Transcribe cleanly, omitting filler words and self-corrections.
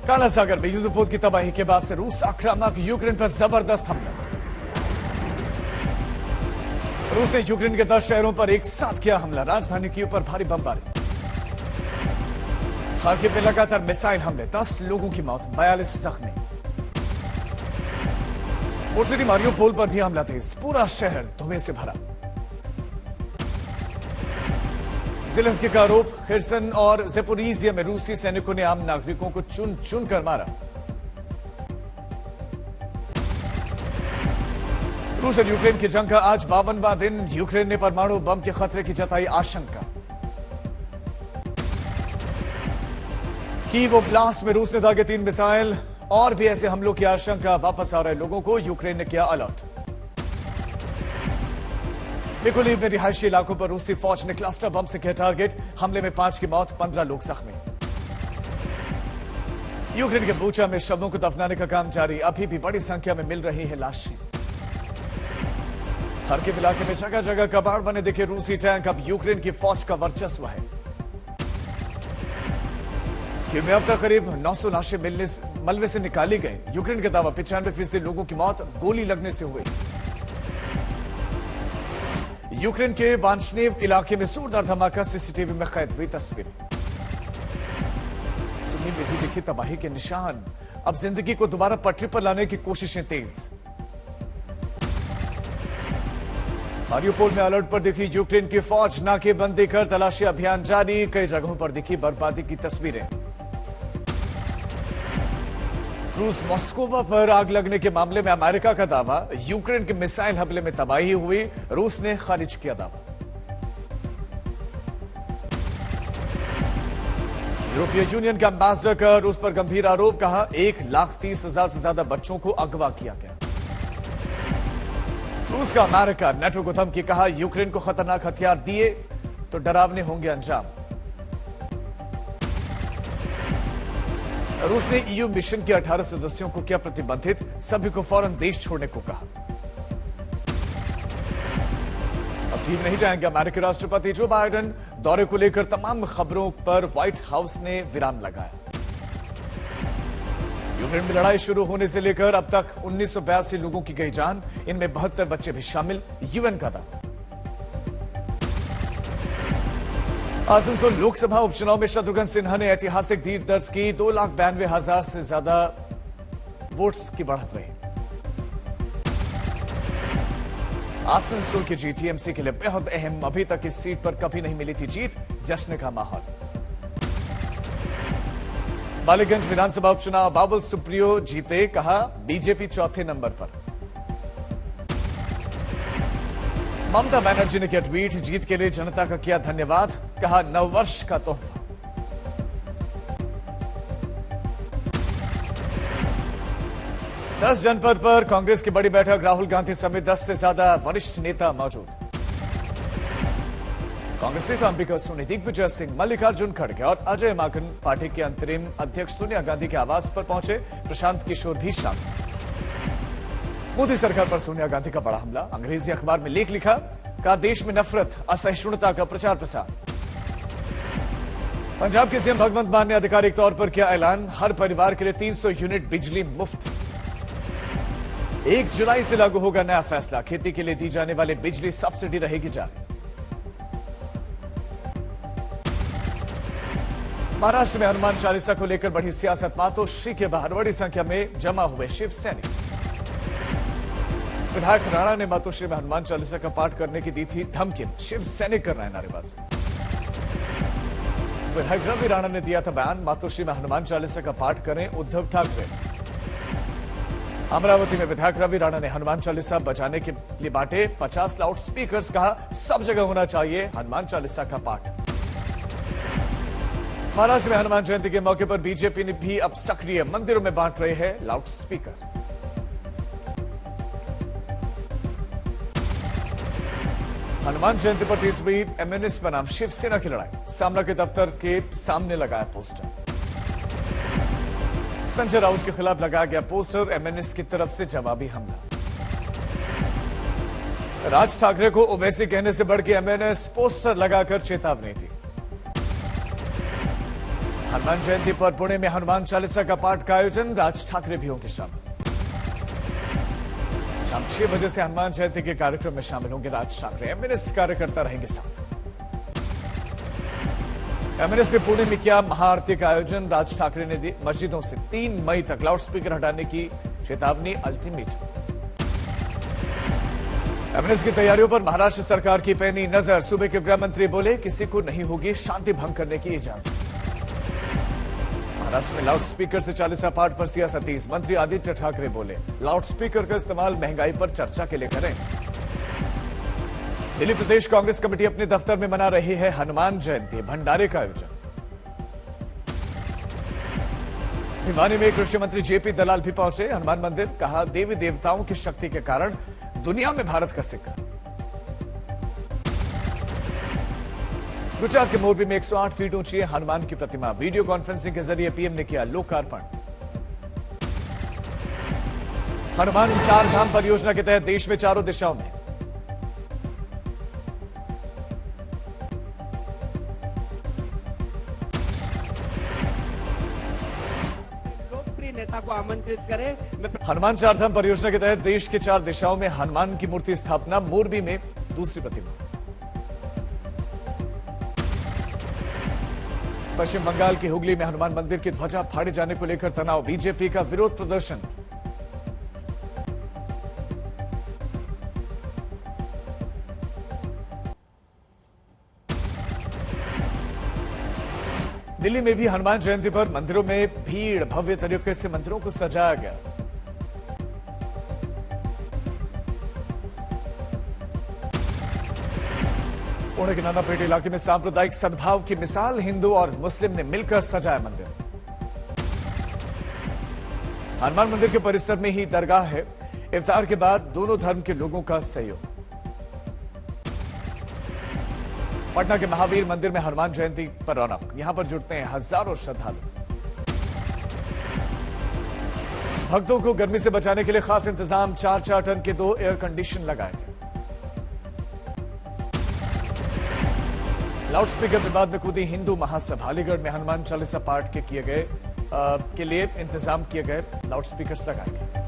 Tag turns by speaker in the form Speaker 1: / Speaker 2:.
Speaker 1: काला सागर में युद्धपोत की तबाही के बाद से रूस आक्रामक, यूक्रेन पर जबरदस्त हमला। रूस ने यूक्रेन के 10 शहरों पर एक साथ किया हमला, राजधानी की ऊपर भारी बमबारी। खार्किव में लगातार मिसाइल हमले, 10 लोगों की मौत, 42 जख्मी। पोर्ट सिटी मारियोपोल पर भी हमला तेज, पूरा शहर धुएं से भरा। ज़ेलेंस्की का आरोप, खिर्सन और ज़ेपोरिजिया में रूसी सैनिकों ने आम नागरिकों को चुन चुन कर मारा। रूस और यूक्रेन की जंग का आज 52वां दिन। यूक्रेन ने परमाणु बम के खतरे की जताई आशंका। कीव ओब्लास्ट में रूस ने दागे 3 मिसाइल, और भी ऐसे हमलों की आशंका। वापस आ रहे लोगों को यूक्रेन ने किया अलर्ट। मिकोलीव में रिहायशी इलाकों पर रूसी फौज ने क्लस्टर बम से किया टारगेट, हमले में 5 की मौत, 15 लोग जख्मी। यूक्रेन के बूचा में शवों को दफनाने का काम जारी, अभी भी बड़ी संख्या में मिल रही है लाशें। खार्किव इलाके में जगह जगह कबाड़ बने दिखे रूसी टैंक, अब यूक्रेन की फौज का वर्चस्व है। कीव में अब तक करीब 900 लाशें मलबे से निकाली गई। यूक्रेन का दावा 95% लोगों की मौत गोली लगने से हुई। यूक्रेन के वांशनेव इलाके में जोरदार धमाका, सीसीटीवी में कैद हुई तस्वीर। सुनी में भी दिखी तबाही के निशान, अब जिंदगी को दोबारा पटरी पर लाने की कोशिशें तेज। मारियोपोल में अलर्ट पर दिखी यूक्रेन की फौज, नाकेबंदी कर तलाशी अभियान जारी, कई जगहों पर दिखी बर्बादी की तस्वीरें। रूस मॉस्कोवा पर आग लगने के मामले में अमेरिका का दावा, यूक्रेन के मिसाइल हमले में तबाही हुई, रूस ने खारिज किया दावा। यूरोपीय यूनियन के एम्बेसडर का रूस पर गंभीर आरोप, कहा 1,30,000 से ज्यादा बच्चों को अगवा किया गया। रूस का अमेरिका नेटो को धमकी, कहा यूक्रेन को खतरनाक हथियार दिए तो डरावने होंगे अंजाम। रूस ने ईयू मिशन के 18 सदस्यों को किया प्रतिबंधित, सभी को फौरन देश छोड़ने को कहा। अब ठीक नहीं जाएंगे अमेरिकी राष्ट्रपति जो बाइडेन, दौरे को लेकर तमाम खबरों पर व्हाइट हाउस ने विराम लगाया। यूक्रेन में लड़ाई शुरू होने से लेकर अब तक 1982 लोगों की गई जान, इनमें 72 बच्चे भी शामिल, यूएन का दावा। आसनसोल लोकसभा उपचुनाव में शत्रुघ्न सिन्हा ने ऐतिहासिक जीत दर्ज की, 2,92,000 से ज्यादा वोट्स की बढ़त रही। आसनसोल की जीत टीएमसी के लिए बेहद अहम, अभी तक इस सीट पर कभी नहीं मिली थी जीत, जश्न का माहौल। बालीगंज विधानसभा उपचुनाव, बाबुल सुप्रियो जीते, कहा बीजेपी चौथे नंबर पर। ममता बनर्जी ने किया ट्वीट, जीत के लिए जनता का किया धन्यवाद, कहा नववर्ष का तोहफा। दस जनपद पर कांग्रेस की बड़ी बैठक, राहुल गांधी समेत 10 से ज्यादा वरिष्ठ नेता मौजूद। कांग्रेस नेता अंबिका सोनी, दिग्विजय सिंह, मल्लिकार्जुन खड़गे और अजय माकन पार्टी के अंतरिम अध्यक्ष सोनिया गांधी के आवास पर पहुंचे, प्रशांत किशोर भी शामिल। मोदी सरकार पर सोनिया गांधी का बड़ा हमला, अंग्रेजी अखबार में लेख लिखा, कहा देश में नफरत, असहिष्णुता का प्रचार प्रसार। पंजाब के सीएम भगवंत मान ने आधिकारिक तौर पर किया ऐलान, हर परिवार के लिए 300 यूनिट बिजली मुफ्त। 1 जुलाई से लागू होगा नया फैसला, खेती के लिए दी जाने वाली बिजली सब्सिडी रहेगी जारी। महाराष्ट्र में हनुमान चालीसा को लेकर बढ़ी सियासत, मातोश्री के बाहर बड़ी संख्या में जमा हुए शिव सैनिक। विधायक राणा ने मातोश्री में हनुमान चालीसा का पाठ करने की दी थी धमकी, शिव सैनिक कर रहे हैं नारेबाजी। विधायक रवि राणा ने दिया था बयान, मातोश्री में हनुमान चालीसा का पाठ करें उद्धव ठाकरे। अमरावती में विधायक रवि राणा ने हनुमान चालीसा बजाने के लिए बांटे 50 लाउड स्पीकर्स, कहा सब जगह होना चाहिए हनुमान चालीसा का पाठ। महाराष्ट्र में हनुमान जयंती के मौके पर बीजेपी ने भी अब सक्रिय, मंदिरों में बांट रहे हैं लाउड स्पीकर। हनुमान जयंती पर 30वीं एमएनएस बनाम शिवसेना की लड़ाई, सामना के दफ्तर के सामने लगाया पोस्टर। संजय राउत के खिलाफ लगाया गया पोस्टर, एमएनएस की तरफ से जवाबी हमला। राज ठाकरे को ओवैसी कहने से बढ़ के एमएनएस, पोस्टर लगाकर चेतावनी दी। हनुमान जयंती पर पुणे में हनुमान चालीसा का पाठ का आयोजन, राज ठाकरे भी होंगे शामिल। शाम 6 बजे से हनुमान जयंती के कार्यक्रम में शामिल होंगे राज ठाकरे। एमएनएस कार्यकर्ता रहेंगे साथ। एमएनएस ने पुणे में किया महाआरती का आयोजन, राज ठाकरे ने दी मस्जिदों से 3 मई तक लाउडस्पीकर हटाने की चेतावनी, अल्टीमेटम। एमएनएस की तैयारियों पर महाराष्ट्र सरकार की पैनी नजर, सूबे के गृह मंत्री बोले किसी को नहीं होगी शांति भंग करने की इजाजत। महाराष्ट्र में लाउडस्पीकर से चालीसा पाठ पर सियासतीज, मंत्री आदित्य ठाकरे बोले लाउडस्पीकर का इस्तेमाल महंगाई पर चर्चा के लिए करें। दिल्ली प्रदेश कांग्रेस कमेटी अपने दफ्तर में मना रही है हनुमान जयंती, भंडारे का आयोजन। भिवानी में कृषि मंत्री जेपी दलाल भी पहुंचे, हनुमान मंदिर, कहा देवी देवताओं की शक्ति के कारण दुनिया में भारत का सिक्का। गुजरात के मोरबी में 108 फीट ऊंची हनुमान की प्रतिमा, वीडियो कॉन्फ्रेंसिंग के जरिए पीएम ने किया लोकार्पण। हनुमान 4 धाम परियोजना के तहत देश में चारों दिशाओं में
Speaker 2: नेता को आमंत्रित करें।
Speaker 1: हनुमान 4 धाम परियोजना के तहत देश के 4 दिशाओं में हनुमान की मूर्ति स्थापना, मोरबी में दूसरी प्रतिमा। पश्चिम बंगाल की हुगली में हनुमान मंदिर की ध्वजा फाड़े जाने को लेकर तनाव, बीजेपी का विरोध प्रदर्शन। दिल्ली में भी हनुमान जयंती पर मंदिरों में भीड़, भव्य तरीके से मंदिरों को सजाया गया। पुणे के नानापेट इलाके में सांप्रदायिक सद्भाव की मिसाल, हिंदू और मुस्लिम ने मिलकर सजाया मंदिर। हनुमान मंदिर के परिसर में ही दरगाह है, इफ्तार के बाद दोनों धर्म के लोगों का सहयोग। पटना के महावीर मंदिर में हनुमान जयंती पर रौनक, यहां पर जुटते हैं हजारों श्रद्धालु। भक्तों को गर्मी से बचाने के लिए खास इंतजाम, 4-4 टन के 2 एयर कंडीशन लगाए गए। लाउडस्पीकर विवाद में कूदी हिंदू महासभा, अलीगढ़ में हनुमान चालीसा पाठ के लिए इंतजाम किए गए, लाउडस्पीकर लगाए गए।